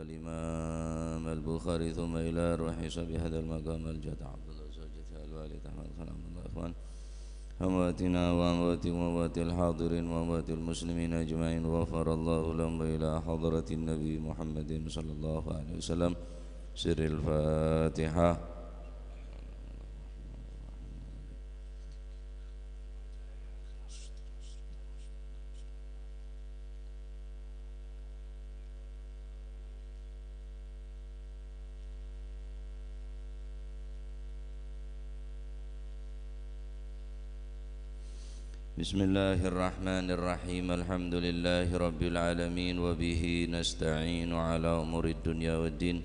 الإمام البخاري ثم إلى روح بهذا المقام الجد عبد الله زوجته الوالد أحمد خان عبد الله إخوان أمواتنا وأموات الحاضرين وأموات المسلمين أجمعين غفر الله لهم إلى حضرة النبي محمد صلى الله عليه وسلم سر الفاتحة. Bismillahirrahmanirrahim. Alhamdulillahi rabbil alamin wa bihi nasta'inu ala umuri dunya waddin.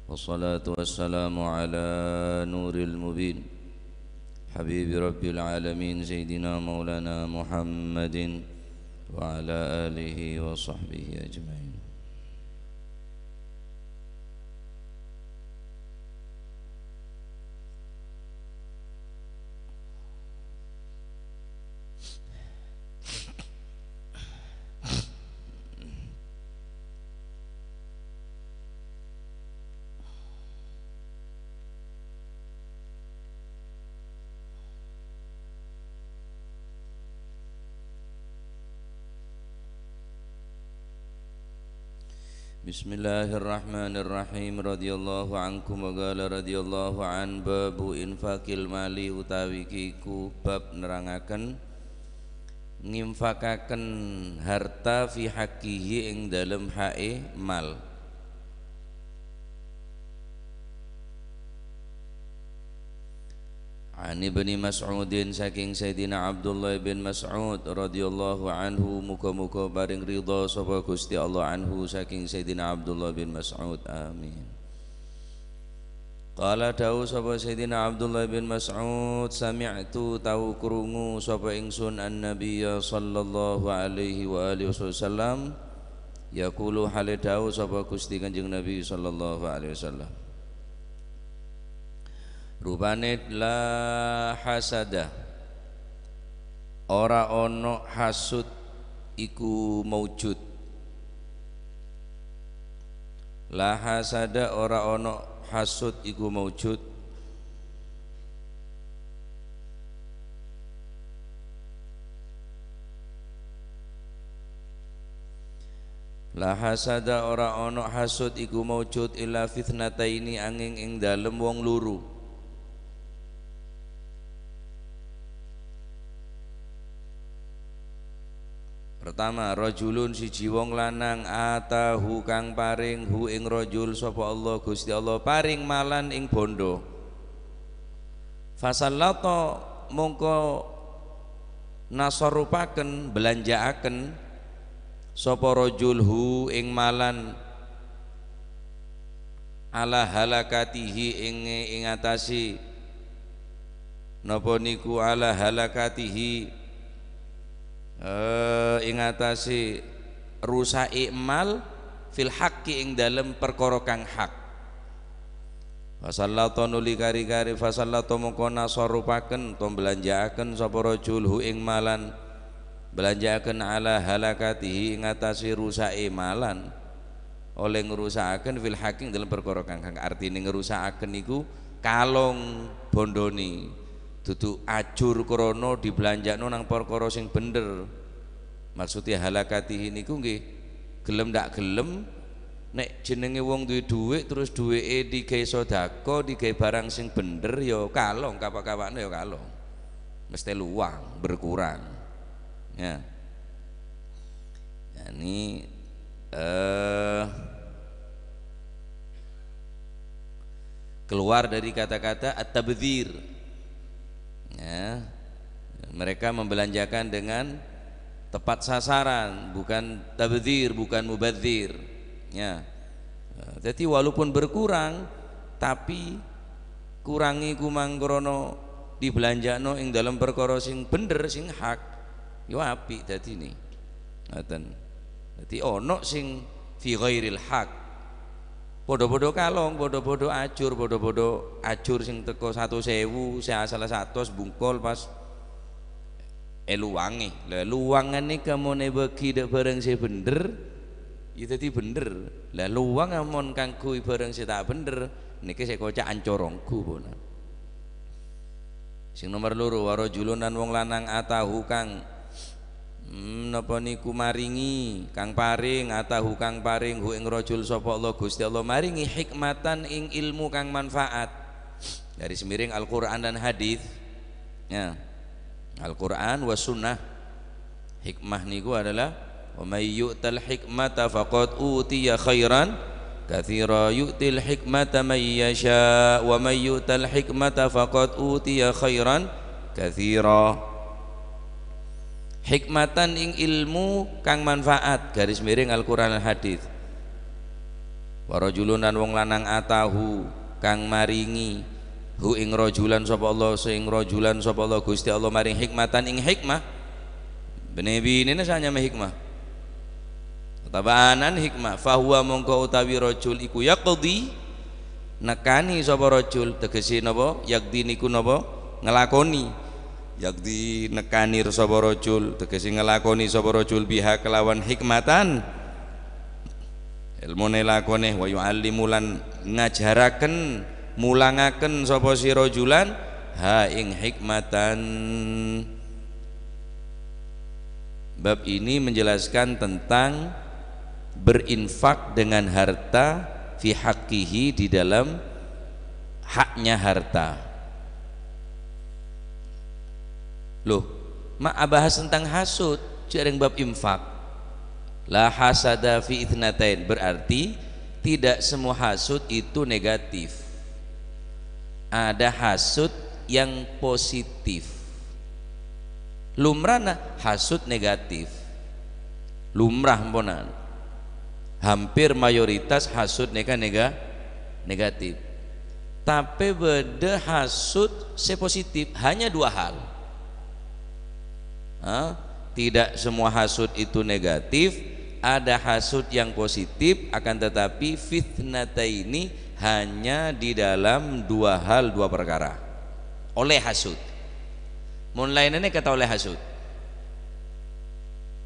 Wassalatu wassalamu ala nuril mubin habibi rabbil alamin sayyidina maulana Muhammadin wa ala alihi wa sahbihi ajma'in. Bismillahirrahmanirrahim. Radhiyallahu ankum wa qala radhiyallahu an babu infakil mali utawi kiku bab nerangaken nginfakaken harta fi haqqihi ing dalem hae mal. Ani Ibni Mas'udin saking Sayyidina Abdullah bin Mas'ud radhiyallahu anhu muga-muga paring ridha sapa Gusti Allah anhu saking Sayyidina Abdullah bin Mas'ud amin. Qala dawu sapa Sayyidina Abdullah bin Mas'ud sami'tu tau krungu sapa ingsun an-nabiyya sallallahu alaihi wa alihi wasallam yaqulu hale dawu sapa Gusti Kanjeng Nabi sallallahu alaihi wasallam rupane la hasada ora ono hasud iku maujud. La hasada ora ono hasud iku maujud. La hasada ora ono hasud iku maujud illa fitnataini angin ing dalem wong luru. Pertama, rajulun siji wong lanang atahu kang paring hu ing rajul sapa Allah Gusti Allah paring malan ing bondo. Fasallata mongko nasarupaken belanjaaken sapa rajul hu ing malan ala halakatihi ing atasi napa niku ala halakatihi ing atase rusake mal fil haqqi ing dalem perkara kang hak. Fasallatu nuli kari-kari fasallatu mongko nasarupaken to belanjaaken sapa rajul hu ing malan belanjaaken ala halakatihi ing atase rusake malan oleh ngrusakaken fil haqqi ing dalem perkara kang hak. Artine ngrusakaken niku kalong bondone dudu ajur krana dibelanjakno nang perkara sing bener. Maksudnya halakatihi niku nggih gelem ndak gelem nek jenenge wong duwe dhuwit terus duweke digawe sedekah digawe barang sing bener ya kalong kapak-kapakne ya kalong mesti luang berkurang ya. Yani keluar dari kata-kata at-tabdzir ya, mereka membelanjakan dengan tepat sasaran, bukan tabdzir, bukan mubadzir ya. Jadi walaupun berkurang tapi kurangi kumang krono dibelanjakno ing dalam perkara sing bener sing hak yo apik dadine ngoten. Dadi ana sing fi ghairil haq Podo-podo kalong, podo-podo acur sing teko 1.000, saya salah 100 bungkol pas luwange. Lah luwangan iki kamone bagi dak bareng sing bener, ya dadi bener. Lah luwang amon kanggo bareng sing tak bener, niki saya kocak ancorongku pun. Sing nomor loro warajulunan wong lanang atahu kang napa niku maringi kang paring atahu kang paring hu ing rajul sapa Allah Gusti Allah maringi hikmatan ing ilmu kang manfaat dari semiring Al-Qur'an dan hadis ya. Al-Qur'an wa sunnah. Hikmah niku adalah wa may yu'tal hikmata faqad utiya khairan katsira yu'til hikmata may yasha wa may yu'tal hikmata faqad utiya khairan katsira. Hikmatan ing ilmu kang manfaat garis miring Al-Qur'an dan hadis. Warajulunan wong lanang atahu kang maringi hu ing rajulan sapa Allah sing rajulan sapa Allah Gusti Allah maring hikmatan ing hikmah. Bene-bene sanya hikmah. Tabanan hikmah fahuwa mongko utawi rajul iku yaqdi nekani sapa rajul tegese napa yaqdi niku napa ngelakoni yakdi nekani sapa rajul tegese ngelakoni sapa rajul biha kelawan hikmatan ilmune lakone wa yu'allimu lan ngajaraken mulangaken sapa si rajulan ha ing hikmatan. Bab ini menjelaskan tentang berinfak dengan harta fi haqqihi di dalam haknya harta. Loh, mak bahas tentang hasud jarang bab infak. La hasada fi itsnatain berarti tidak semua hasud itu negatif. Ada hasud yang positif. Lumrahna hasud negatif. Lumrah mponan. Hampir mayoritas hasud negatif. Tapi beda hasud sepositif hanya dua hal. Tidak semua hasud itu negatif, ada hasud yang positif, akan tetapi fitnataini hanya di dalam dua hal, dua perkara oleh hasud. Mun lainane kata oleh hasud.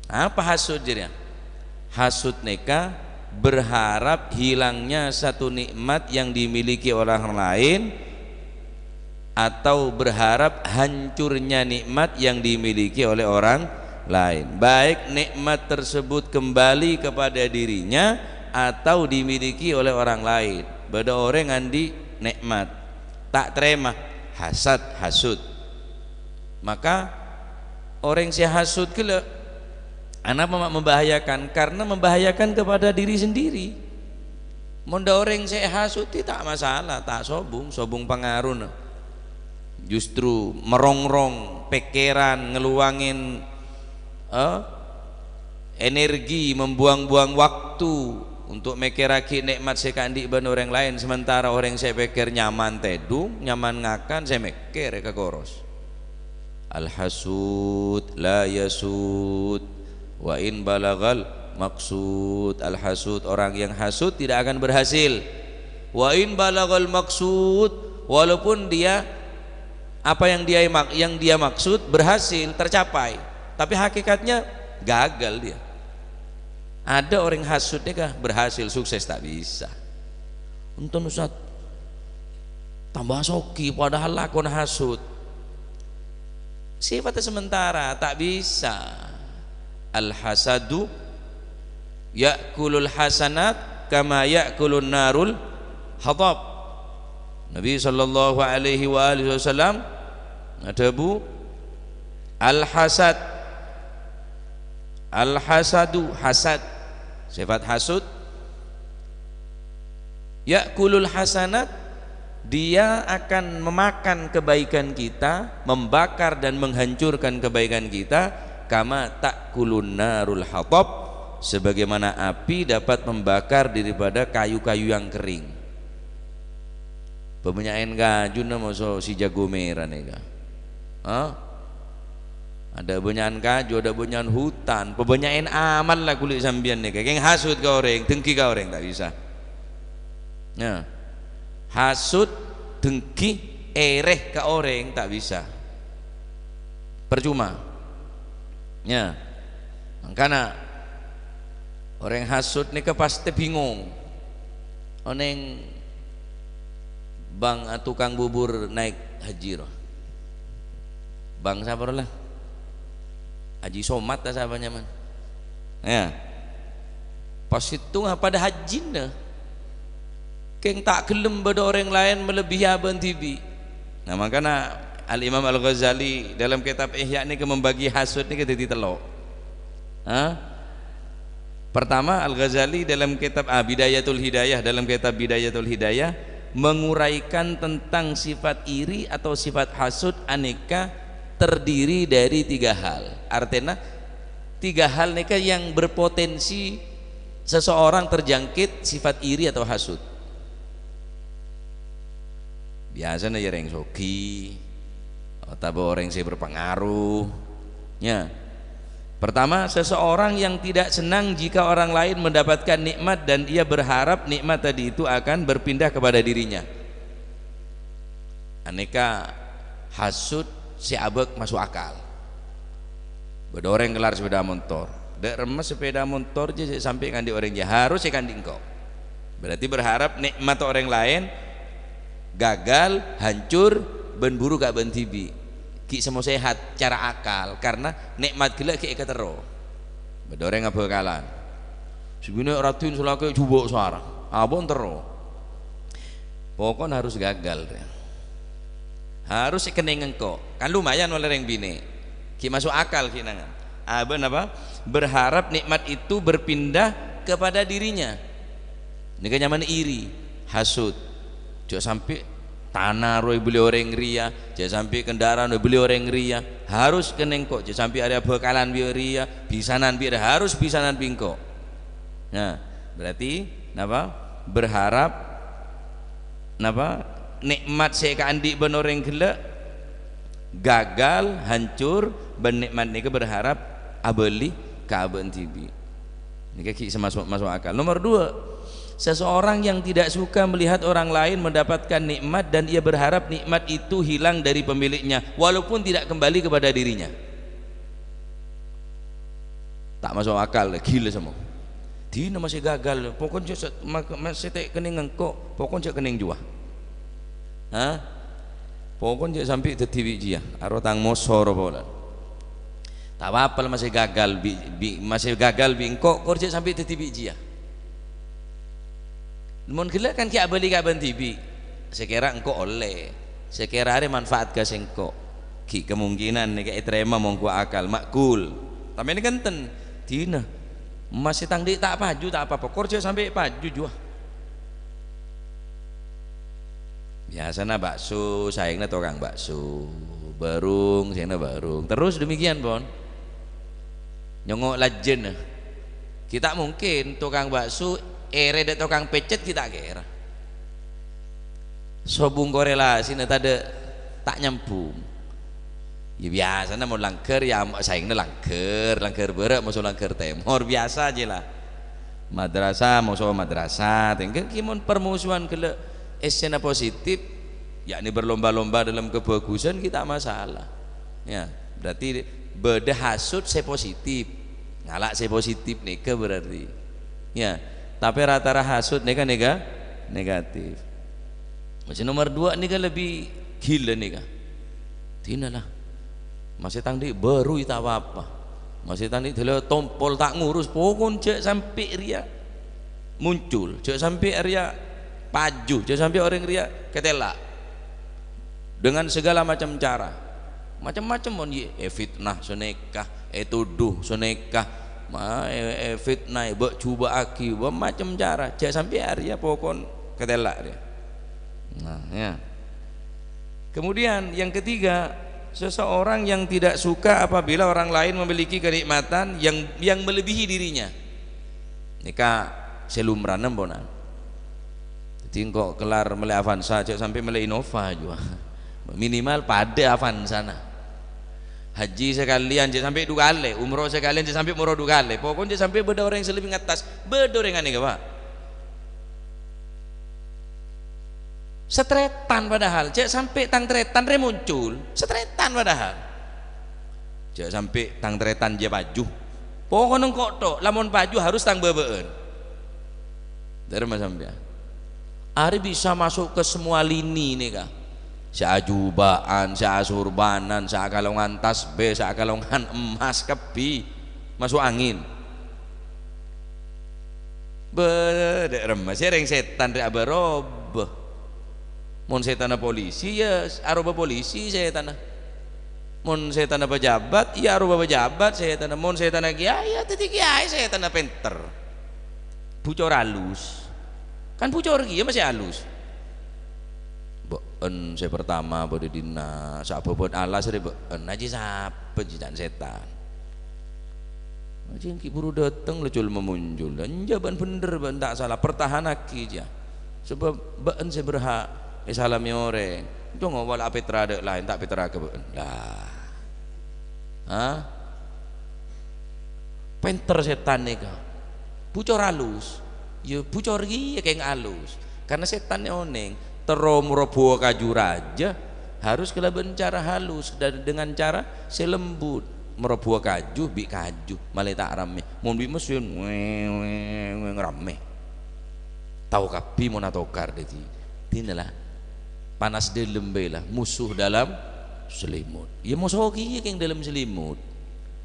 Apa hasud jadinya? Hasud neka berharap hilangnya satu nikmat yang dimiliki orang lain atau berharap hancurnya nikmat yang dimiliki oleh orang lain, baik nikmat tersebut kembali kepada dirinya atau dimiliki oleh orang lain. Beda orang ngandi nikmat tak terima hasud, maka orang si hasud kele anak membahayakan karena membahayakan kepada diri sendiri. Munda orang si hasud tidak masalah, tak sobung pengaruh. Justru merongrong pikiran, ngeluangin energi, membuang-buang waktu untuk mikiraki nikmat sekandi ban orang lain, sementara orang saya pikir nyaman tedung, nyaman ngakan, saya mikir ke koros. Al-hasud la yasud wa in balagal maksud. Al-hasud, orang yang hasud tidak akan berhasil. Wa in balagal maksud, walaupun dia apa yang dia maksud berhasil tercapai, tapi hakikatnya gagal dia. Ada orang hasudnya kah berhasil sukses tak bisa. Untung Ustaz tambah soki padahal lakon hasud. Sifatnya sementara tak bisa. Al hasadu ya'kulul hasanat kama ya'kulun narul hatab. Nabi sallallahu alaihi wasallam ada bu al-hasadu hasad, sifat hasud ya'kulul hasanat, dia akan memakan kebaikan kita, membakar dan menghancurkan kebaikan kita, kama ta'kulun narul hatab, sebagaimana api dapat membakar daripada kayu-kayu yang kering. Pemenyain kaju nama si jago merah nih. Ada benyain kaju, ada benyain hutan, pebenyain amal lah kulit sambian nih. Kayak hasud kau orang, dengki kau orang tak bisa. Ya. Hasud, dengki, ereh ke orang tak bisa, percuma. Ya. Makanya orang hasud ni pasti bingung. Oneng bang tukang bubur naik haji roh. Bang siapa lah? Haji Somat lah siapa nyaman. Ya. Pas itu pada haji dah. Keng tak gelem pada orang lain melebihi aban tibi. Nah makanya Al Imam Al Ghazali dalam kitab Ihya ni membagi hasud ni ke jadi telok. Pertama Al Ghazali dalam kitab Bidayatul Hidayah, dalam kitab Bidayatul Hidayah menguraikan tentang sifat iri atau sifat hasud aneka terdiri dari 3 hal. Artinya 3 hal neka yang berpotensi seseorang terjangkit sifat iri atau hasud. Biasanya ya orang soki atau orang yang berpengaruh. Ya. Pertama, seseorang yang tidak senang jika orang lain mendapatkan nikmat dan ia berharap nikmat tadi itu akan berpindah kepada dirinya. Aneka hasud si abek masuk akal. Bedoreng kelar sepeda motor, dek remes sepeda motor je sampai kandi orang je harus kandi engkau. Berarti berharap nikmat orang lain gagal, hancur, ben buru gak ben tibi. Ki semua sehat cara akal karena nikmat gila ki ketero. Bedoreng apa kalan. Sebenarnya ratin sulake jubuk suara. Abon tero. Pokon harus gagal. Harus kening engko. Kan lumayan oleh reng bini. Ki masuk akal ki nangan. Aben apa? Berharap nikmat itu berpindah kepada dirinya. Ini kan nyaman iri, hasud. Jangan sampai tanah roy beli orang ria, jangan sampai kendaraan roy beli orang ria, harus keneng kok. Jangan sampai ada bekalan biar ria, bisanan biar harus bisanan bingko. Nah, berarti napa? Berharap napa? Nikmat saya ke andi ben orang gelak gagal, hancur, ben nikmat ni ke berharap abeli ka aben tibi. Ini kaki masuk akal. Nomor 2, seseorang yang tidak suka melihat orang lain mendapatkan nikmat dan ia berharap nikmat itu hilang dari pemiliknya walaupun tidak kembali kepada dirinya. Tak masuk akal, gila semua. Dina masih gagal, pokoknya masih tak kening engkau, pokoknya kening jua. Pokoknya sampai tertibi dia, arotang mosor bola. Tak apa masih gagal, masih gagal bingkok, korja sampai tertibi dia. Mun gila kan ki abeli ka ben tibi. Sekira engko oleh. Sekira ada manfaat ka sengko. Ki kemungkinan nek terima mongko akal makul. Tapi ini kan ten dina. Masih tang dik tak paju tak apa-apa. Korja sampai paju jua. Biasanya bakso, sayangnya tukang bakso. Barung, sayangnya barung. Terus demikian, Bon. Nyongok lajen. Kita mungkin tukang bakso ere de tukang pecet kita kira sobung korelasi neta de tak nyambung ya biasa mau langker ya sayangnya langker berat mau langker temor biasa aja lah madrasah mau madrasah tinggal kimon permusuhan ke esena positif yakni berlomba-lomba dalam kebagusan kita masalah ya berarti beda hasud saya positif ngalak saya positif nih ke berarti ya tapi rata-rata hasud nega negatif. Masih nomor 2 nega lebih gila nega. Tina lah. Masih tangdi baru itu apa? Masih tangdi dulu tompol tak ngurus pokon cek sampai ria muncul, cek sampai ria paju, cek sampai orang ria ketela. Dengan segala macam cara. Macam-macam mon fitnah sonekah, tuduh sonekah. Fitnah buat cuba aki buat macam cara cek sampai hari ya pokon ketelak dia. Nah ya kemudian yang ketiga, seseorang yang tidak suka apabila orang lain memiliki kenikmatan yang melebihi dirinya. Nika selumranem bonan jadi kok kelar mele Avanza cek sampai mele Innova juga minimal pada Avanza nah. Haji sekalian je sampai 2 kali, umroh sekalian je sampai umroh 2 kali. Pokoknya sampai beda orang yang selebih atas, beda orang aneh Pak. Setretan padahal, cek sampai tang tretan re muncul, setretan padahal. Cek sampai tang tretan dia baju. Pokoknya kok tok, lamun baju harus tang bebeen. Dari mas sampai. Ari bisa masuk ke semua lini nih kak. Seajubaan, seasurbanan, seakalongan tasbih, seakalongan emas kepi, masuk angin. Bedek remas, sering setan re abarob. Mun setan polisi ya aruba polisi setan. Mun setan pejabat ya aruba pejabat setan. Mun setan kiai ya tadi kiai setan penter. Bucor halus. Kan bucor kiai masih halus. Beun saya pertama pada dina sabobot alas re beun aja sapa jidan setan. Aja ki buru dateng lecul memuncul. Dan jaban bener ban tak salah pertahanaki aja. Sebab beun saya berhak salami orang jangan wala petra ada lain tak petra ke lah penter setan nih kak bucor halus ya bucor ya kayak halus karena setannya oneng terom robo kaju raja harus kelaban cara halus dan dengan cara selembut merobo kaju bi kaju malah tak rame mau bi mesin rame tahu kapi mau natokar deti tinalah panas dalam bela musuh dalam selimut ya musuh ki yang dalam selimut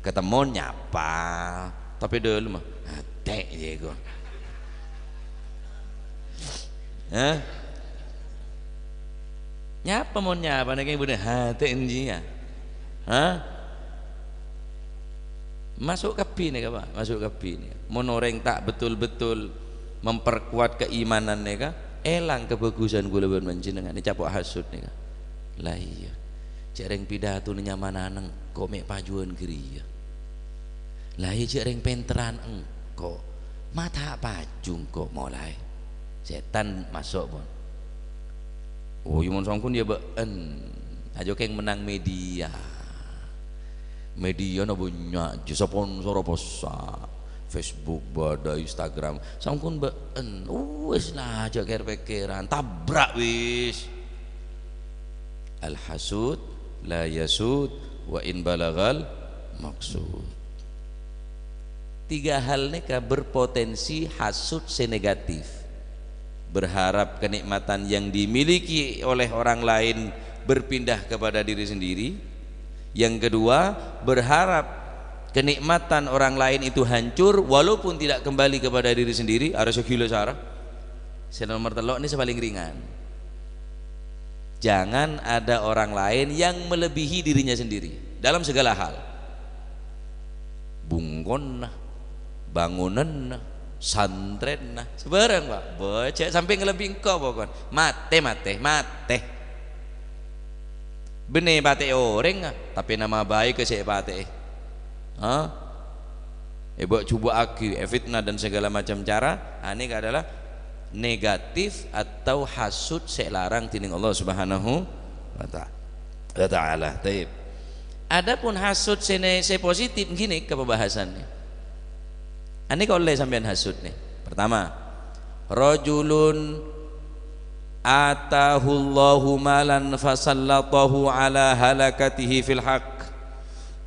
ketemu nyapa tapi dalam mah hati ya kok nyapa mau nyapa nek bener hati enji ya masuk kapi nih Pak masuk kapi nih mon orang tak betul-betul memperkuat keimanan nih kak elang kebagusan gue lebih menjenengan ini capok hasud nih kan lah iya cereng pidato nih nyaman neng kok mek pajuan geria lah iya cereng penteran engko mata pajung kok mulai setan masuk pun oh yumun songkun dia been aja keng menang media no banyak jasa sponsor apa Facebook, bada Instagram, sangkun been, wis lah aja pikiran, tabrak wis. Al hasud, la yasud, wa in balagal maksud. Tiga hal ini berpotensi hasud senegatif. Berharap kenikmatan yang dimiliki oleh orang lain berpindah kepada diri sendiri. Yang kedua, berharap kenikmatan orang lain itu hancur walaupun tidak kembali kepada diri sendiri. Harus kilo sarah nomor telok ini paling ringan. Jangan ada orang lain yang melebihi dirinya sendiri dalam segala hal, bungkon nah bangunan nah santren nah sebarang Pak baca sampai ngelebihin kau pokoknya mate benih pate orang tapi nama baik ke saya pate buat coba aki fitnah dan segala macam cara ini adalah negatif atau hasud selarang tining Allah Subhanahu wa taala. Taib. Adapun hasud se positif gini ke pembahasannya. Ini kalau sampean hasud nih. Pertama, rajulun atahullahu malan fasallatahu ala halakatihi fil haqq.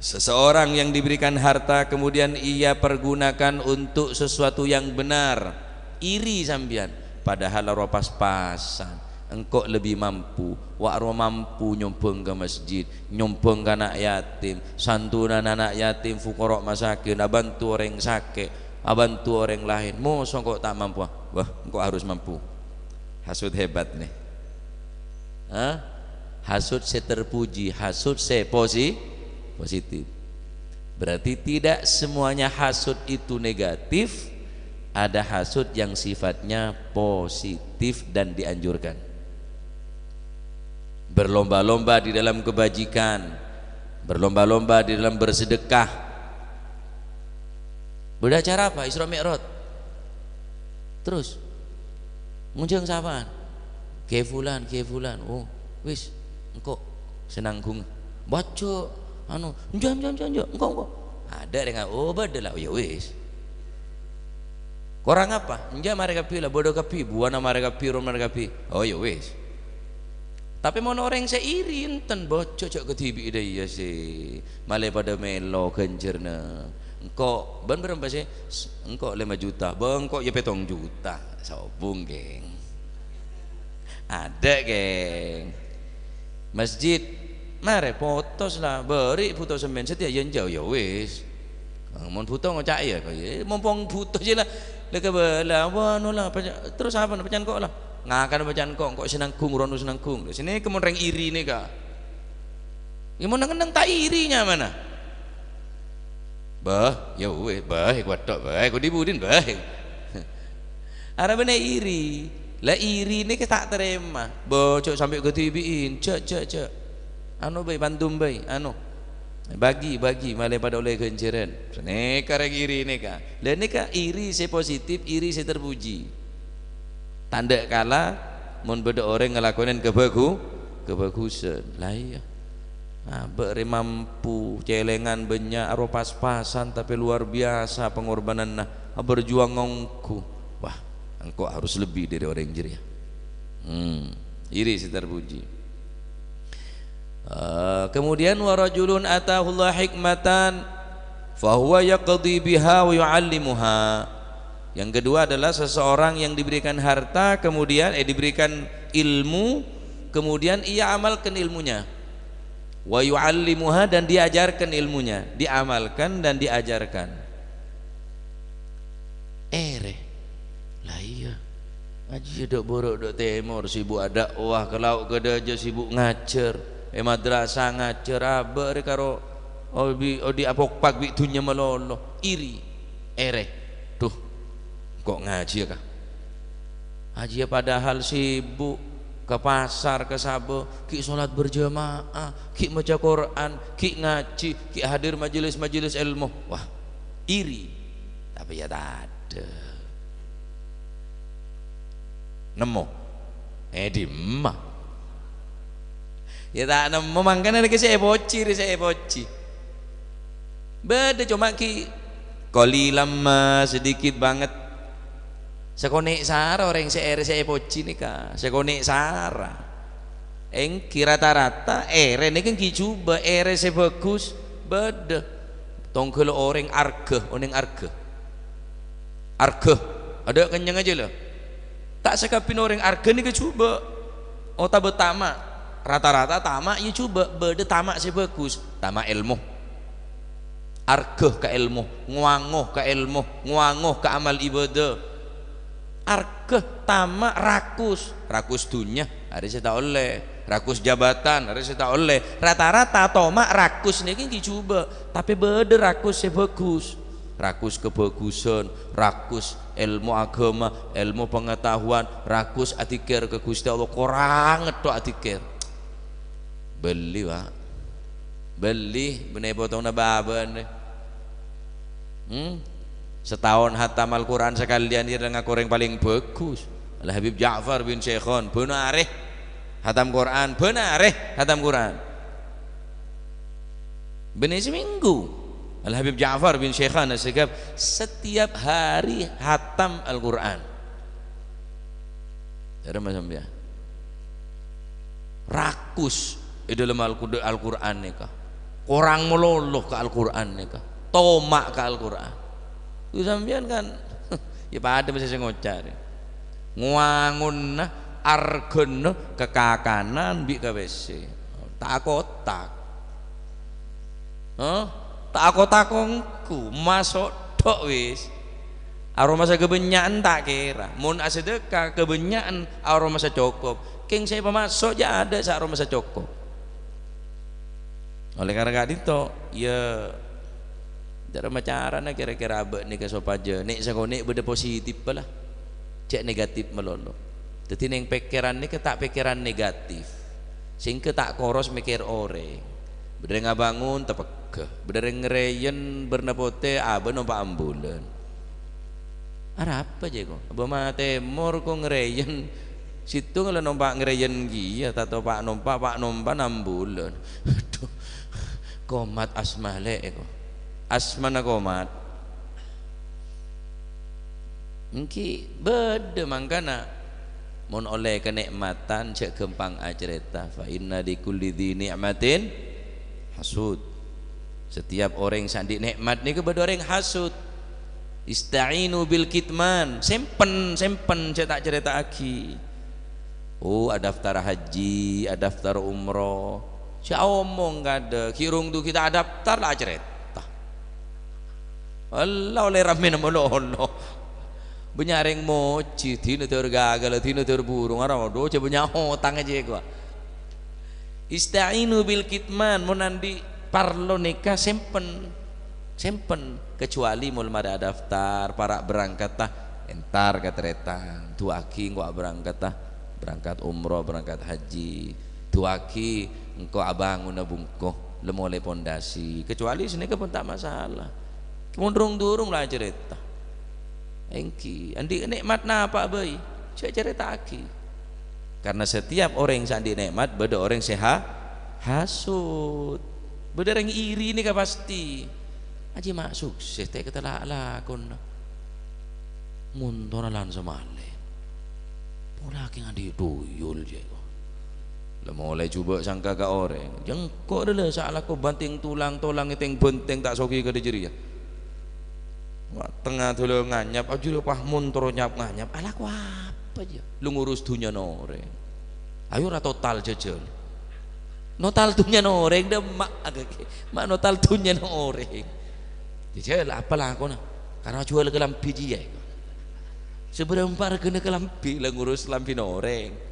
Seseorang yang diberikan harta kemudian ia pergunakan untuk sesuatu yang benar, iri sambian padahal ro pas-pasan engkau lebih mampu wakro mampu nyompong ke masjid, nyompong ke anak yatim, santunan anak yatim, fukorok masakin, bantu orang sakit, bantu orang lain. Mosok kok tak mampu? Wah, engkau harus mampu. Hasud hebat nih. Hasud seterpuji, hasud positif. Berarti tidak semuanya hasud itu negatif, ada hasud yang sifatnya positif dan dianjurkan. Berlomba-lomba di dalam kebajikan, berlomba-lomba di dalam bersedekah. Beda cara apa? Isra Mi'raj. Terus munjung sapaan? Ke fulan. Oh, wis engkau senanggung. Baca jam engkau ada dengan beda lah ya wis korang apa enggak mereka pilih bodoh kapi buana mereka pi rom mereka pi oh ya wis Tapi mau orang seiri enten bocok cok ketibi ida iya sih malah pada melo genjerna engkau ban berapa sih engkau 5 juta bengkok ya 7 juta sobung geng ada geng masjid mare potos lah beri foto semen setia yang jauh ya wis mau foto ngocak ya kaya mumpung foto aja lah leka bela wano lah terus apa pacan kok lah ngakan pacan kok senangkung rono senangkung sini kemun reng iri nih kak ya mau nang tak irinya mana bah ya weh bah wadok bah kau dibudin bah ada bener iri lah iri nih tak terima bocok sampai ke TV-in cek anu bay bantum bay anu bagi malah pada oleh kenceran sini karek iri nih kak dan nih kak iri saya positif iri saya terpuji tanda kala mun beda orang ngelakuin kebagusan lah iya nah beri mampu celengan banyak aro pas-pasan tapi luar biasa pengorbanan nah berjuang ngongku wah engkau harus lebih dari orang jeria iri si terpuji kemudian warajulun atahullah hikmatan fahuwa yaqdi biha wa yu'allimuha. Yang kedua adalah seseorang yang diberikan harta kemudian diberikan ilmu kemudian ia amalkan ilmunya wa yu'allimuha dan diajarkan ilmunya diamalkan dan diajarkan lah iya ngaji dok borok dok temor sibuk ada wah ke lauk ke daja sibuk ngajar madrasah ngajar abe karo di apok pak bi dunya melolo iri tuh kok ngaji kah ngaji padahal sibuk ke pasar ke sabo ki sholat berjamaah ki baca Quran ki ngaji ki hadir majelis ilmu wah iri tapi ya tak ada nemu di emak ya tak nemu makanya lagi saya boci beda cuma ki kolilam sedikit banget sekonek sara orang saya poci nih kak sekonek sara kira rata-rata ini kan kicoba saya bagus beda tongkel orang arge ada kenyang aja lah tak sekapin orang arge nih coba tak betama rata-rata tamak ya coba beda tamak saya bagus tamak ilmu arge ke ilmu nguangoh ke ilmu nguangoh ke amal ibadah arke tamak rakus dunia hari saya tak oleh rakus jabatan hari saya tak oleh rata-rata tomak rakus ini dicoba tapi beda rakus saya bagus rakus kebagusan rakus ilmu agama ilmu pengetahuan rakus atikir ke Gusti Allah kurang ngetok atikir beli pak beli bener potong nababan setahun hatam Al-Quran sekalian dia dengan koreng paling bagus Al Habib Ja'far bin Syekhon benareh hatam Quran benareh hatam Quran benar seminggu Al Habib Ja'far bin Syekhon segap setiap hari hatam Al-Quran ada macam dia rakus di dalam Al-Quran nikah orang meloloh ke Al-Quran nikah tomak ke Al-Quran itu sampean kan ya pada bisa saya ngocar nguangun argen kekakanan bi KWC tak kotak tak kotakku masuk dok wis aroma saya kebenyaan tak kira mun asedekah kebenyaan aroma saya cukup king saya pemasok ya ada sa aroma saya cukup oleh karena itu ya cara macarana kira-kira abek nih ke sopaja nek sakonek beda positif lah cek negatif melolo jadi neng pikiran nih tak pikiran negatif sehingga tak koros mikir orang beda ngabangun tepeke beda ngereyen bernapote abe numpak ambulan ada apa aja kok abah mate mor kok ngereyen situ kalau numpak ngereyen gia tato pak numpak ambulan aduh komat asmale kok asmana komat mungkin beda mangkana mun oleh kenikmatan cek gempang acerita fa inna di kulli dzi ni'matin hasud. Setiap orang sandi nikmat niku beda orang hasud. Ista'inu bil kitman, sempen cek tak cerita aki. Oh ada daftar haji, ada daftar umroh, si omong gak ada kirung tu kita daftar lah cerita Allah oleh ramen molo Allah benyareng moci tino tur gagal tino tur burung arah do coba nyahotang aja gua. Ista'inu bil kitman monandi parlo nikah sempen kecuali mul mada daftar para berangkat tah entar katretan tu aki gua berangkat umroh berangkat haji tuaki engkau abang una bungkoh lemole pondasi kecuali sini pun tak masalah mundrung durung lah cerita engki andi nikmat napa bayi cerita aki karena setiap orang yang sandi nikmat beda orang sehat hasud beda orang iri ini kan pasti aja mak sukses teh kata lakon mundur lan semale pola ki ngadi tuyul je lah mulai coba sangka ka orang jengkok dah salah ko banting tulang iteng benteng tak soki ke diri ya tengah dulu nganyap aja lu pah muntur nyap nganyap ala ku apa aja lu ngurus dunia noreng ayo ra total jejel notal dunia noreng dah mak notal dunia noreng jejel apalah aku nah karena jual kelampi je seberempat kena kelampi lah ngurus lampi noreng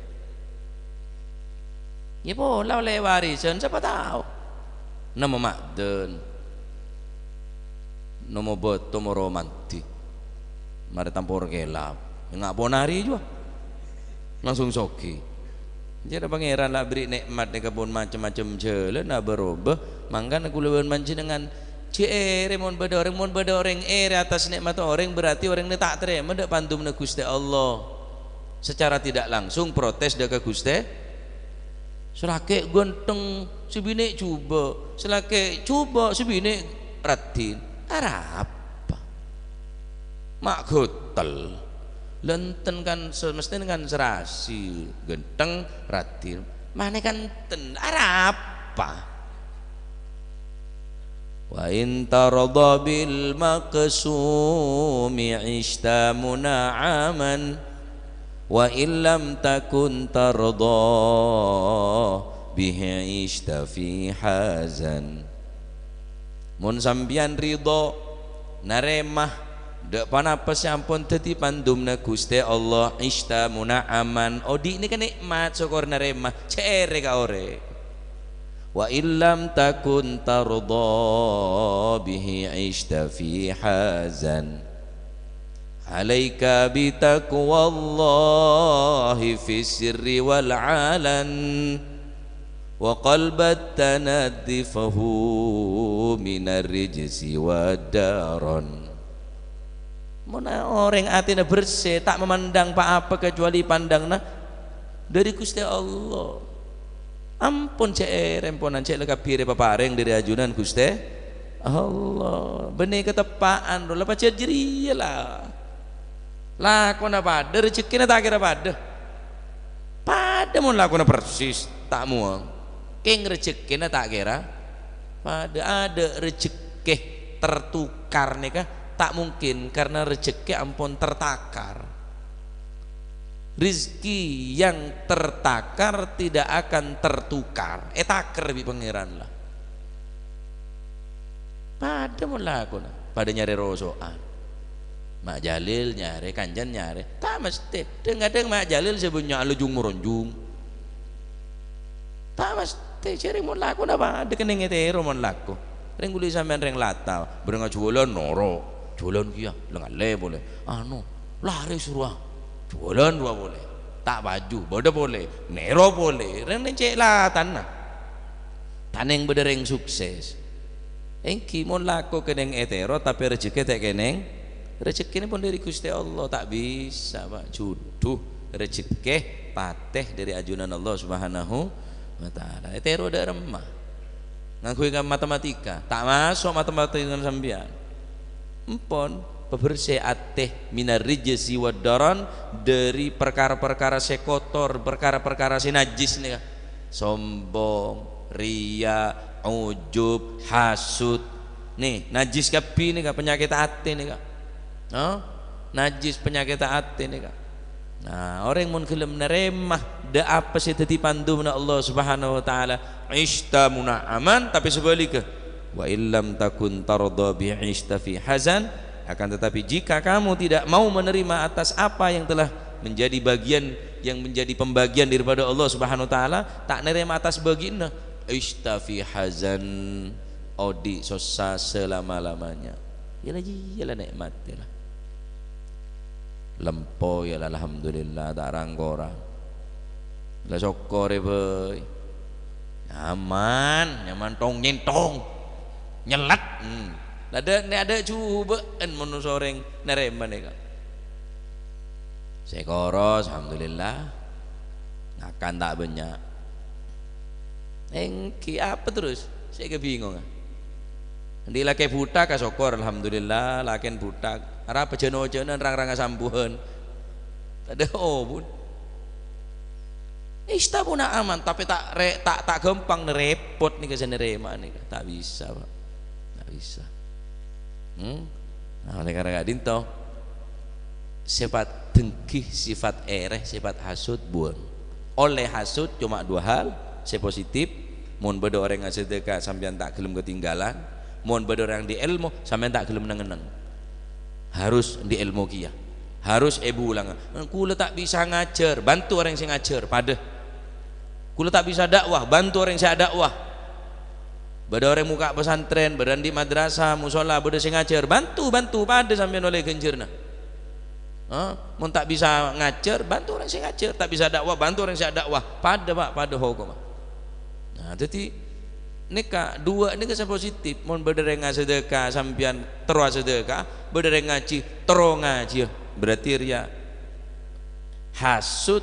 ya pola oleh warisan siapa tahu nama makden nama betul romanti mari tampur gelap nggak bonari juga langsung soki jadi pangeran lah beri nikmat di kebun macam-macam jalan nak berubah mangkan aku lewan manci dengan cere mon beda orang atas nikmat orang berarti orang ini tak terima dak pantum na Gusti Allah secara tidak langsung protes dak ke Gusti selake ganteng sebine coba selake coba sebine ratin apa mak gotel lenten kan semestinya kan serasi ganteng ratin mana kan ten apa wa in tarada bil maqsumi ishta muna'aman wa illam takun tarda bihi ishta fi hazan mun sambian ridho naremah dak panapes ampun dadi pandumna Gusti Allah ishta muna'aman odi ini kan nikmat syukur naremah cere ka ore wa illam takun tarda bihi ishta fi hazan alaika bitaqwallahi fi sirri wal alan wa qalbat tanaddifahu minar rijsi wadaron mana orang atina bersih tak memandang apa kecuali pandangna dari Gusti Allah ampun cek remponan cek leka pire papareng dari ajunan Gusti Allah benih ketepaan lo lepas ceria lah lakon apa ada rezeki tak kira pada mun lakon persis tak muang keng rezeki tak kira pada ada rezeki tertukar nih kah tak mungkin karena rezeki ampun tertakar rizki yang tertakar tidak akan tertukar takar bi pangeran lah pada mula aku pada nyari rosoan Mak Jalil nyari kanjan nyari tak mesti kadang Mak Jalil sebenarnya alujung meronjung tak mesti cari mula aku apa ada kening etero mon laku ring guli sampean ring latau berenga jualan noro jualan kia lengale boleh lari suruh jualan dua boleh tak baju bodoh boleh nero boleh ring cek lah tanah yang bedereng sukses engki mon laku keneng etero tapi rezeki tak keneng rezeki ini pun dari Gusti Allah tak bisa pak juduh rezeki pateh dari ajunan Allah Subhanahu wa ta'ala etero ada remah ngaku matematika tak masuk matematika dengan sambian empon pebersih ateh minar rijsi wad daran, dari perkara-perkara sekotor, perkara-perkara sinajis nih, sombong, ria, ujub, hasud. Nih najis kapi nih, penyakit hati nih, najis penyakit hati nih. Nah, orang mun gelem neremah da apa sih tadi pandu na Allah Subhanahu wa taala, ishtamuna aman, tapi sebaliknya wa illam takun tarda bi ishta fi hazan, akan tetapi jika kamu tidak mau menerima atas apa yang telah menjadi bagian, yang menjadi pembagian daripada Allah Subhanahu wa taala, tak nerima atas bagiannya, ishta fi hazan, odi sosa selama-lamanya. Yalah nikmat yalah. Lempo ya alhamdulillah, tak ranggora la sokore boy, nyaman tong nyentong nyelat ada cubaan mun soreng nerema nih sekoros alhamdulillah, akan tak banyak engki apa terus saya kebingung. Di laki butak kasokor alhamdulillah, laken butak arah pejeno-jenon rang-rang sambuhan ada bun istabuna aman, tapi tak gampang repot nih kesana rema nih, tak bisa Pak, tak bisa. Nah oleh karena dinto sifat dengki, sifat ereh, sifat hasud buang. Oleh hasud cuma dua hal, si positif, mun beda orang ngasih sedekah sampean tak gelem ketinggalan, mun beda orang di ilmu sampean tak gelem nengeneng. Harus di ilmu kia, harus ibu ulang. Kula tak bisa ngajar, bantu orang yang ngajar. Pada kula tak bisa dakwah, bantu orang yang dakwah. Bada orang muka pesantren, badan di madrasah, musola, bada sing ngajar, bantu pada sampean oleh genjerna. Mun tak bisa ngajar, bantu orang sing ngajar. Tak bisa dakwah, bantu orang sing dakwah. Pada Pak, pada hukum. Nah, jadi nika dua nika positif. Mun berdere sedekah sampean terus sedekah, berdere ngaji terus ngaji, berarti ria, hasud,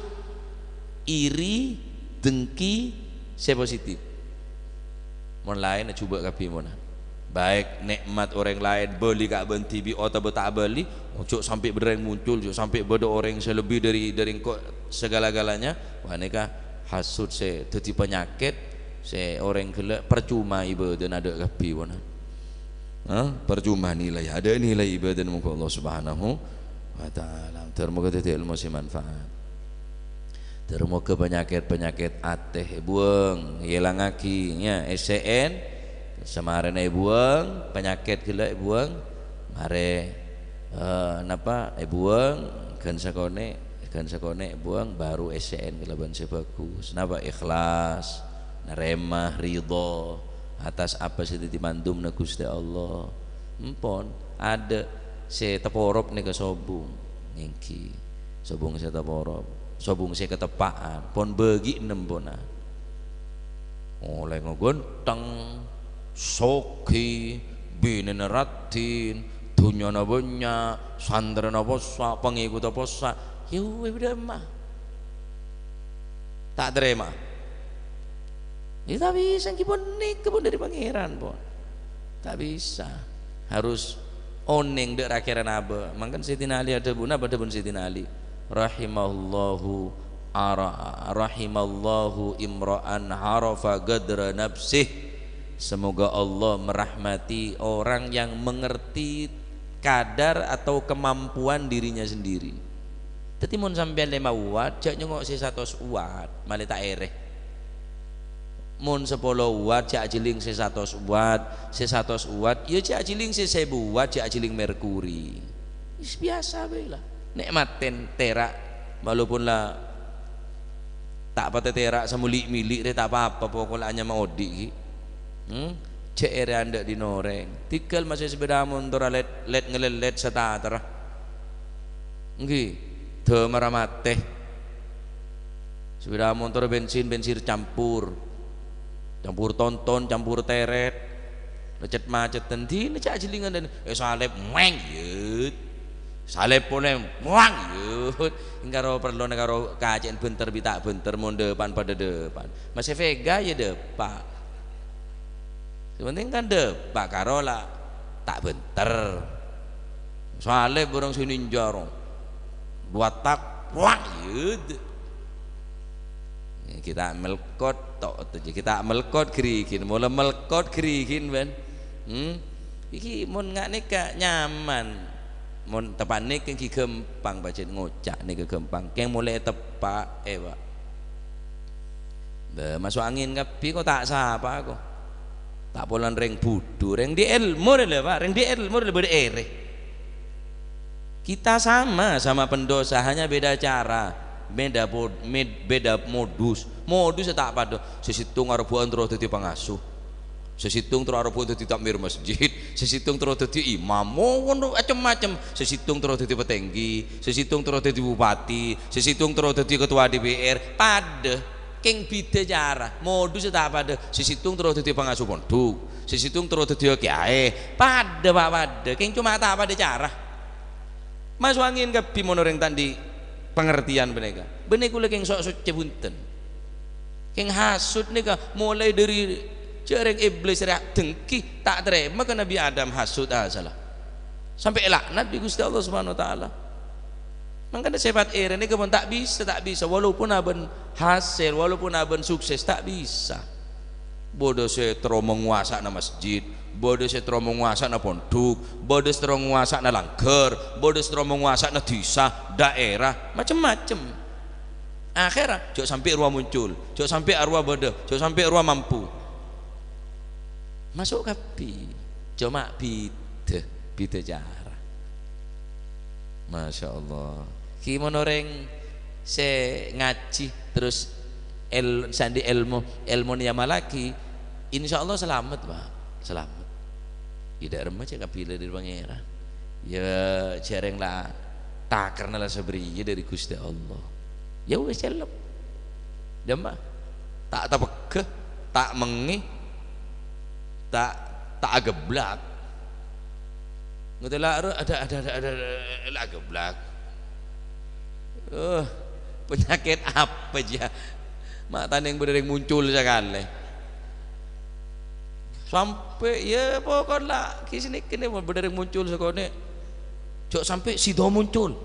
iri, dengki, saya positif. Mun lain coba kapi mun baik nikmat orang lain beli kak benti bi atau tak beli, ojo sampai bereng muncul, ojo sampai beda orang selebih dari kok segala-galanya. Wah nika hasud saya jadi penyakit. Se orang gelak percuma ibadah ada kapi wana, percuma nilai, ada nilai ibadah muka Allah Subhanahu wa taala. Termoga tadi ilmu si manfaat, termoga penyakit ateh buang hilang akinya SCN semarin buang penyakit gelak buang mare napa buang kan sakone buang baru SCN kelaban sebagus napa ikhlas neremah ridho atas apa sih dimandum na Gusti Allah. Empon ada se teporop nih ke sobung ngingki sobung se teporop sobung se ketepaan pon bagi nembona oleh ngogonteng soki binen ratin dunya nabonya sandra nabosa pengikut nabosa yuk udah mah tak terima. Ya tak bisa kipun nikah dari pangeran pun tak bisa, harus oning dek rakhiran apa. Mangkan Sayyidina Ali ada bun apa ada bun Sayyidina Ali rahimallahu imra'an harafa gadra nafsih, semoga Allah merahmati orang yang mengerti kadar atau kemampuan dirinya sendiri. Tapi mun sampean 5 watt jak nyongok 100 watt malah tak ereh. Mun 10 watt jak jiling 100 watt ya jak jiling 1000 watt jak jiling merkuri. Is biasa bae lah. Nikmaten terak walaupun lah tak pate terak semuli-milik tak apa-apa pokoknya hanya mau di cek ere anda dinoreng tikal masih sepeda motor let ngelelet setatara nggih de maramate sepeda motor bensin campur tonton campur teret lecet macet tendi cak jilingan dan salep meng yut salep pun muang yut karo perlu karo kajen benter bitak benter mon depan pada depan masih vega ya depan penting kan depan karola tak benter soalnya barang sini jarong dua tak wah kita melkot tok kita melkot gerikin mulai melkot gerikin ben iki mun ngak nika nyaman mun tepan nik ki gempang bacet ngocak nik gempang keng mulai tepak Pak masuk angin kapi kok tak sapa aku tak polan reng budu reng di ilmu lho Pak reng di ilmu lho ere kita sama pendosa hanya beda cara beda modus tak pada sesitung arabuan terus dadi pengasuh sesitung terus arabuan dadi takmir masjid sesitung terus dadi imam ngono macam-macam sesitung terus dadi petenggi sesitung terus dadi bupati sesitung terus dadi ketua DPR pada keng beda cara modus tak pada sesitung terus dadi pengasuh pondok sesitung terus dadi kiai pada Pak pada keng cuma tak pada cara masuk angin kapi monoreng tadi pengertian beneka beneku lagi yang sok-sok cebunten yang hasut nika mulai dari jarang iblis reak dengki tak terima ke Nabi Adam hasut salah sampai laknat di Gusti Allah Subhanahu wa taala. Makanya sifat iri ini pun tak bisa walaupun aben hasil walaupun aben sukses tak bisa. Bodoh setro menguasai masjid, bodoh setro menguasai pondok, bodoh setro menguasai langgar, bodoh setro menguasai desa, daerah, macam-macam. Akhirnya, jauh sampai arwah muncul, jauh sampai arwah bodoh, jauh sampai arwah mampu. Masuk kapi, cuma bida cara. Masya Allah. Gimana orang se ngaji terus sandi ilmu niyama lagi, insya Allah selamat Pak, selamat. Tidak remaja kapila dari pangeran. Ya jarang lah tak karena lah seberinya dari Gusti Allah. Ya wes celep. Jamba tak pegah, tak mengi, tak geblak. Ngutila ada geblak. Penyakit apa aja? Mata yang bener yang muncul sekali. Sampai ya pokoknya kisini kini bener yang muncul sekali. Jok sampai sido muncul.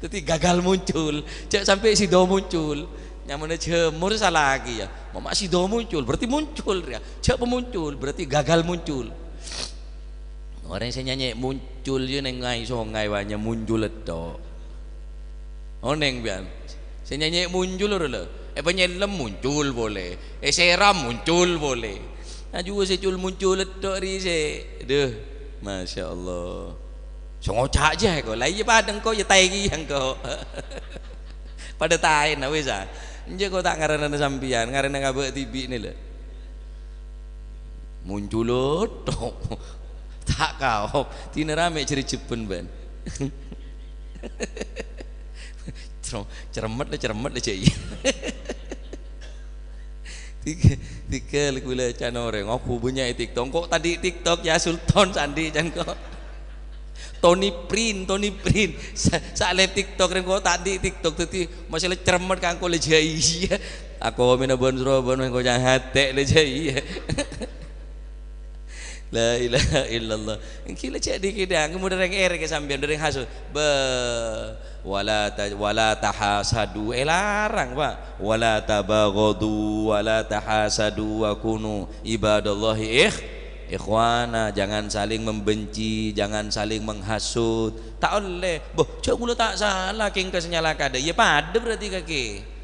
Tapi gagal muncul. Jok sampai sido muncul. Nyamannya jemur salah lagi ya. Mama sido muncul berarti muncul ya. Jok muncul berarti gagal muncul. Orang yang nyanyi muncul je neng ngai songai banyak muncul itu. Oh neng bian, saya nyanyi muncul loh. Penyelem muncul boleh, seram muncul boleh. Nah juga secul muncul itu rise. Deh, masya Allah. Songocak aja kau, lagi padang kau ya taigi yang kau. Pada tain, nak bisa. Jadi kau tak ngaran sampian, ngaran ngabek tibi ni lah. Muncul itu. Tak kau tina rame ceri cepun ban cermet lah cai tiga gula canore ngaku punya TikTok kok tadi TikTok ya Sultan Sandi can kok Tony Print saat TikTok kan kok tadi TikTok tadi masalah cermet kan kau lejai aku mina bon kau jangan hati lejai La ilaha illallah. Kila jadi kidang kemudian orang ke sambian orang hasud. Wala tahasadu larang Pak. Wala tabaghadu wala tahasadu wa kunu ibadallahi ikhwana. Jangan saling membenci, jangan saling menghasut. Tak oleh. Boh, cok mulu tak salah king kesenyalakade. Ya pada berarti kaki.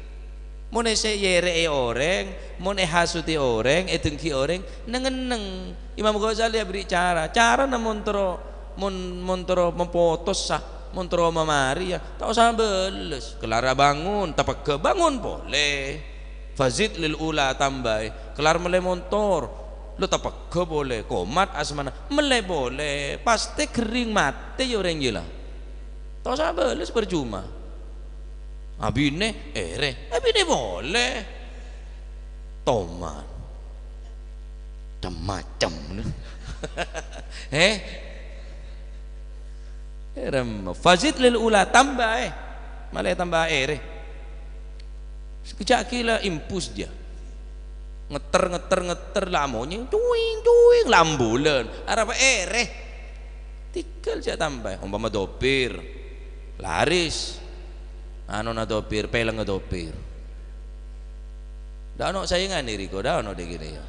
Mun yere orang, mun hasuti orang, dengki orang, neng Imam Ghazali beri cara na montro mempotos sah, montro memari ya, tak usah beles, kelar bangun, tapi bangun boleh, fazid lil ula tambah, kelar mulai montor, lo tak boleh, komat asmana, mulai boleh, pasti kering mati orang gila, tak usah beles percuma. Abine boleh toman macam fazid lil ula tambah malah tambah sekejap kila impus dia ngeter lamonya cuing lambulan arah tinggal aja tambah umpama dopir laris anu na dopir peleng dopir dah ono saingan nih Riko dah ono deh gini ya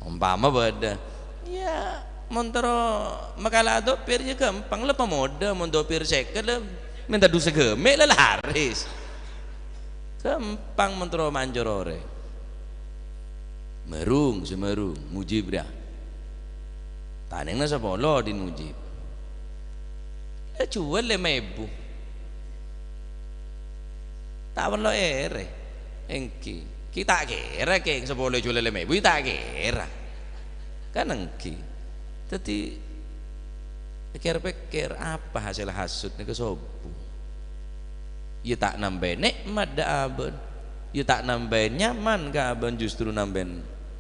umpama beda ya montoro makala dopir ya gampang lah pemoda mon dopir second lah minta dusa gemek lah laris gampang montoro manjorore merung semerung mujib dah tanengna sepolo din mujib jual 5.000 tawan lo ere engki kita kira ke 10 jual 5.000 kita kira kan engki jadi pikir-pikir apa hasil hasud nih kesobu ya tak nambah nikmat dah aben ya tak nambah nyaman ka aben justru nambah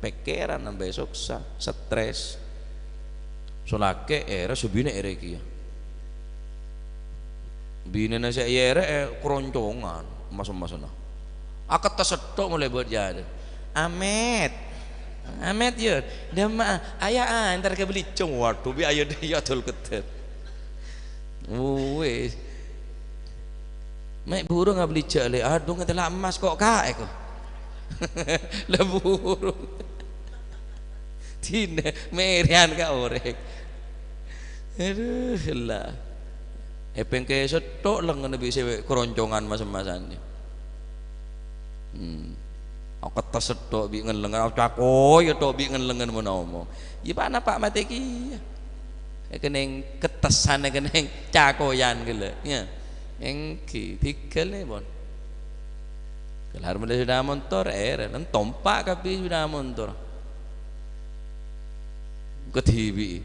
pikiran nambah sukses stres solake era subine ere kia bine nasi ere keroncongan mas-masana akat tersetok mulai buat jadi Amet ya dah mah ayah antar ke beli cung waduh bi ayo dia tul ketet wes mek burung nggak beli cale aduh nggak telah emas kok kak eko lah burung tina merian ka orek aduh lah epeng ke setok lengan bisa keroncongan mas-masannya aku tersetok bi ngelengan aku cako ya tok bi ngelengan mau ngomong ya mana Pak Mateki ya keneng ketesan keneng cakoyan gila ya engki tikel nih bon kelar mulai sudah motor dan tompak kapi sudah motor ke TV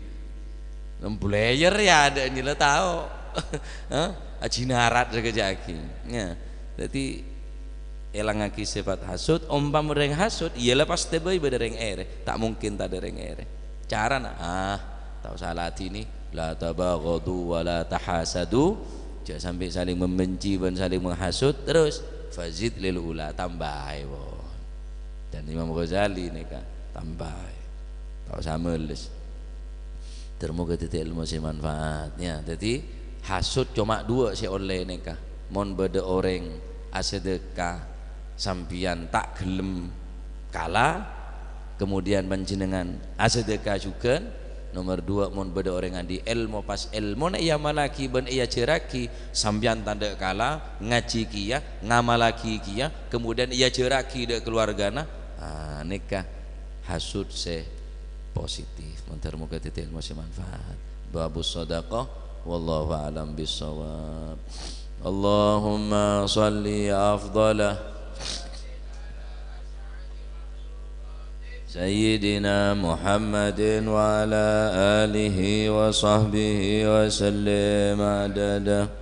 player ya ada ini lah tahu ajinarat segejaki ya jadi elang ngaki sifat hasud umpama reng hasud iyalah pasti bae bereng ere tak mungkin tak dereng ere cara tahu salat ini la tabaghadu wa la tahasadu jangan sampai saling membenci dan saling menghasut terus fazid lil ula tambah dan Imam Ghazali nih kan tambah tahu sama les termoga titik ilmu si manfaatnya jadi hasud cuma dua si oleh nikah mon beda orang asedekah sampian tak gelem kalah kemudian panjenengan asedekah juga nomor 2 mon beda orang andi ilmu pas ilmu na iya malaki ben iya ceraki sampian tanda kalah ngaji kia ngamalaki kia kemudian iya ceraki de keluargana nikah hasud se positif mentermuka titik ilmu si manfaat babus sadaqah wallahu a'lam bissawab Allahumma salli afdalah Sayyidina Muhammadin wa ala alihi wa sahbihi wa sallim adada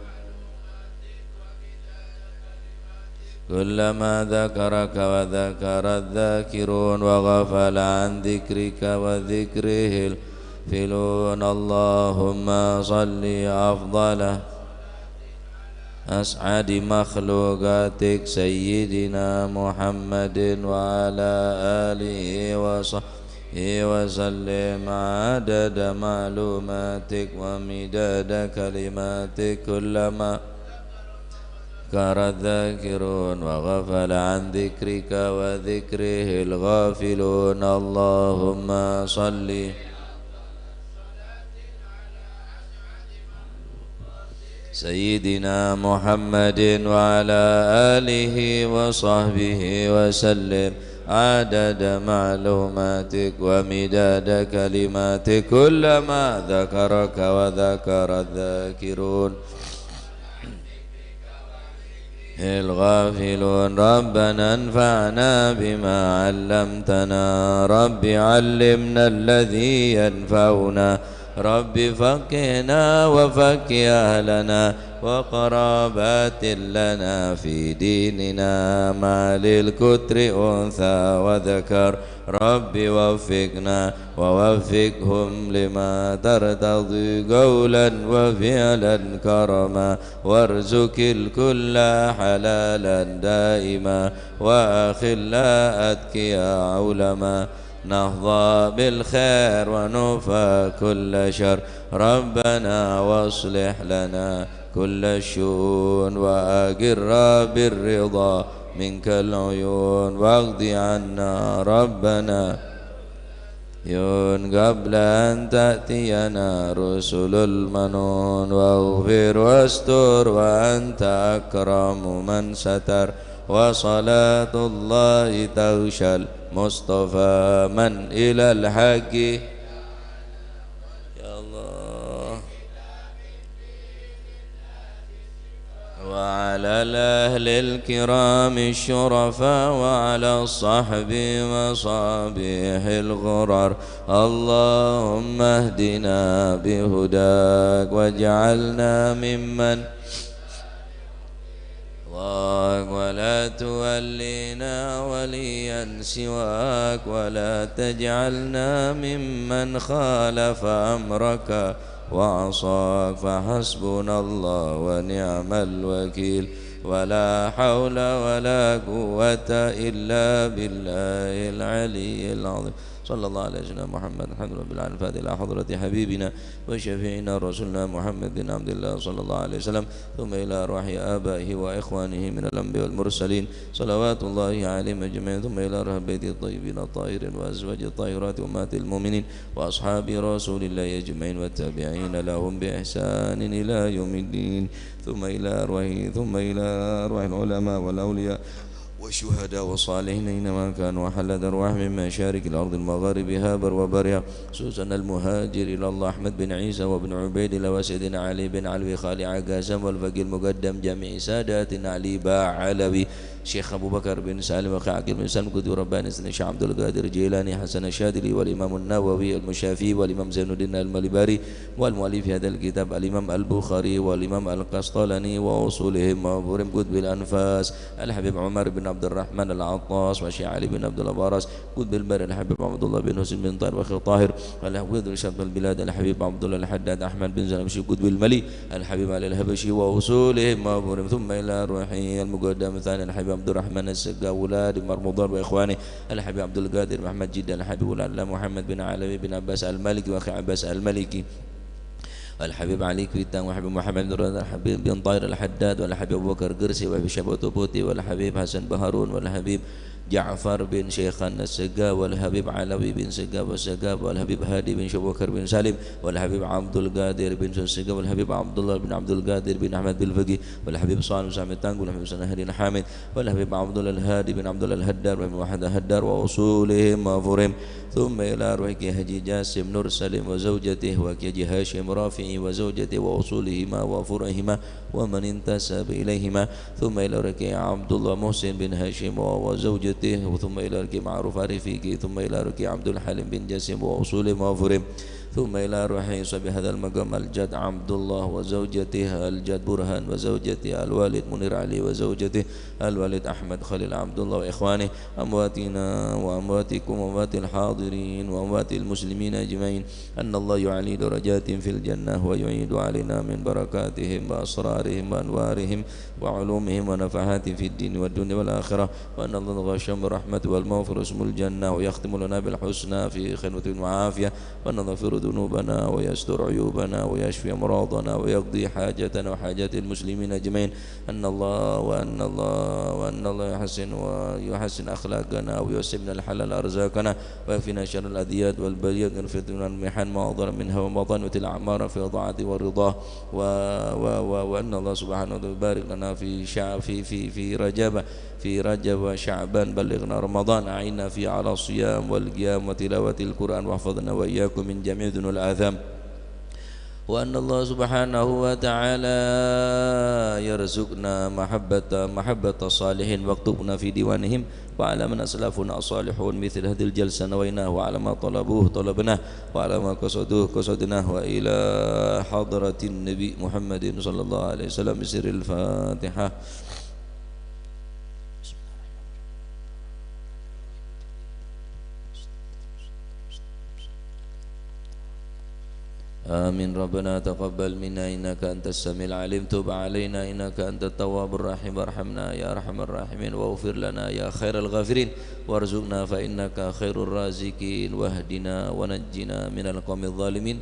kullama dhakaraka wa dhakara dhakirun wa ghafala an dhikrika wa dhikrihil filun Allahumma salli afdalah أسعد مخلوقاتك سيدنا محمد وعلى آله وصحبه وسلم عدد معلوماتك ومداد كلماتك كلما ذكر الذاكرون وغفل عن ذكرك وذكره الغافلون اللهم صلِّ سيدنا محمد وعلى آله وصحبه وسلم عدد معلوماتك ومداد كلماتك كلما ذكرك وذكر الذاكرون الغافلون ربنا انفعنا بما علمتنا رب علمنا الذي ينفعنا رب فقهنا وفقه أهلنا وقرابات لنا في ديننا ما للكتر أنثى وذكر رب وفقنا ووفقهم لما ترتضي قولا وفعلا كرما وارزق الكل حلالا دائما وأخلاء أتقيا علما نهضى بالخير ونوفى كل شر ربنا واصلح لنا كل الشؤون وأقر بالرضا منك العيون واقض عنا ربنا قبل أن تأتينا رسل المنون واغفر واستر وأنت أكرم من ستر وصلاة الله تغشى المصطفى من إلى الحق يا الله وعلى الأهل الكرام الشرفاء وعلى الصحب وصابيح الغرر اللهم اهدنا بهداك واجعلنا ممن ولا تولينا وليا سواك ولا تجعلنا ممن خالف أمرك وعصاك فحسبنا الله ونعم الوكيل ولا حول ولا قوة إلا بالله العلي العظيم صلى الله على سيدنا محمد الحمد لله بالعالمين الفاتح إلى حضرة حبيبنا وشفيعنا رسولنا محمد بن عبد الله صلى الله عليه وسلم ثم إلى أرواح آبائه وإخوانه من الأنبياء والمرسلين صلوات الله عليهم أجمعين ثم إلى أرواح بيت الطيبين الطاهرين وأزواج الطاهرات أمهات المؤمنين وأصحاب رسول الله أجمعين والتابعين لهم بإحسان إلى يوم الدين ثم إلى أرواح العلماء والأولياء والشهداء والصالحين إنما كانوا أحل أرواح من مشارق الأرض المغارب هابر وبريا خصوصا المهاجر إلى الله أحمد بن عيسى وابن عبيد الله وسيدنا علي بن علوي خالي عقاسم والفقيه المقدم جميع ساداتنا علي باع علوي شيخ أبو بكر بن سالم وخاعقل بن سالم قدو رباني سنة شيخ عبد القادر جيلاني حسن الشاذلي والإمام النووي المشافي والإمام زين الدين المالباري والمؤلف هذا الكتاب الإمام البخاري والإمام القسطلاني وأصولهم وأبورهم قطب الأنفاس الحبيب عمر بن عبد الرحمن العطاس وشيخ علي بن عبد الأبارس قطب البر الحبيب عبد الله بن حسين بن طاهر وأخي طاهر الحبيب رشاد البلاد الحبيب عبد الله الحداد أحمد بن زنبشي قطب الملي الحبيب علي الهبشي وأصولهم وأبورهم ثم إلى روحي المقدم الثاني الحبيب عبد الرحمن السقا أولاد مرمضان وإخوانه الحبيب عبد القادر محمد جدا الحبيب العلام محمد بن علوي بن عباس المالكي وأخي عباس المالكي الحبيب علي كويتان وحبيب محمد بن رضا الحبيب بن طاهر الحداد والحبيب أبو بكر قرسي وحبيب شبوت بوتي والحبيب حسن بهارون والحبيب جعفر بن شيخان السقا والحبيب علوي بن سقا والسقا والحبيب هادي بن شبوكر بن سالم والحبيب عبد القادر بن سقا والحبيب عبد الله بن عبد القادر بن أحمد بالفقي والحبيب صالح سامي التانق والحبيب سنهري الحامد والحبيب عبد الله الهادي بن عبد الله الهدار والحبيب واحد الهدار وأصولهم وفرهم ثم إلى روحك هجي جاسم نور سلم وزوجته وكي هاشم رافعي وزوجته وأصولهما وفرعهما ومن انتسب إليهما ثم إلى روحك عبد الله محسن بن هاشم وزوجته ثم إلى روحك معروف رفيقي ثم إلى روحك عبد الحليم بن جاسم وأصولهم وفرهم ثم إلى روحي صبي هذا المقام الجد عبد الله وزوجته الجد برهان وزوجته الوالد منير علي وزوجته الوالد أحمد خليل عبد الله وإخوانه أمواتنا وأمواتكم وأموات الحاضرين وأموات المسلمين أجمعين أن الله يعلي درجات في الجنة ويعيد علينا من بركاتهم وأسرارهم وأنوارهم وعلومهم ونفحات في الدين والدنيا والآخرة وأن الله غشم برحمة والمغفر اسم الجنة ويختم لنا بالحسنى في خدمة وعافية وأن الله يغفر ذنوبنا ويستر عيوبنا ويشفي أمراضنا ويقضي حاجتنا وحاجات المسلمين أجمعين أن الله يحسن أخلاقنا ويوسمنا الحلال أرزاقنا ويكفينا شر الأذيات والبليات ويغفر المحن ما ظهر منها وبطن وتل الأعمار في طاعة والرضا وأن الله سبحانه وتعالى يبارك لنا في رجب وشعبان بلغنا رمضان أعنا فيه على الصيام والقيام وتلاوة القرآن واحفظنا وإياكم من جميع ذنوب الآثام وأن الله سبحانه وتعالى يرزقنا محبة الصالحين واكتبنا في ديوانهم وعلى من أسلافنا الصالحون مثل هذه الجلسة نويناه وعلى ما طلبوه طلبناه وعلى ما قصدوه قصدناه وإلى حضرة النبي محمد صلى الله عليه وسلم بسر الفاتحة. آمين. ربنا تقبل منا إنك أنت السميع العليم، تب علينا إنك أنت التواب الرحيم، وارحمنا يا أرحم الراحمين، واغفر لنا يا خير الغافرين، وارزقنا فإنك خير الرازقين، واهدنا ونجنا من القوم الظالمين.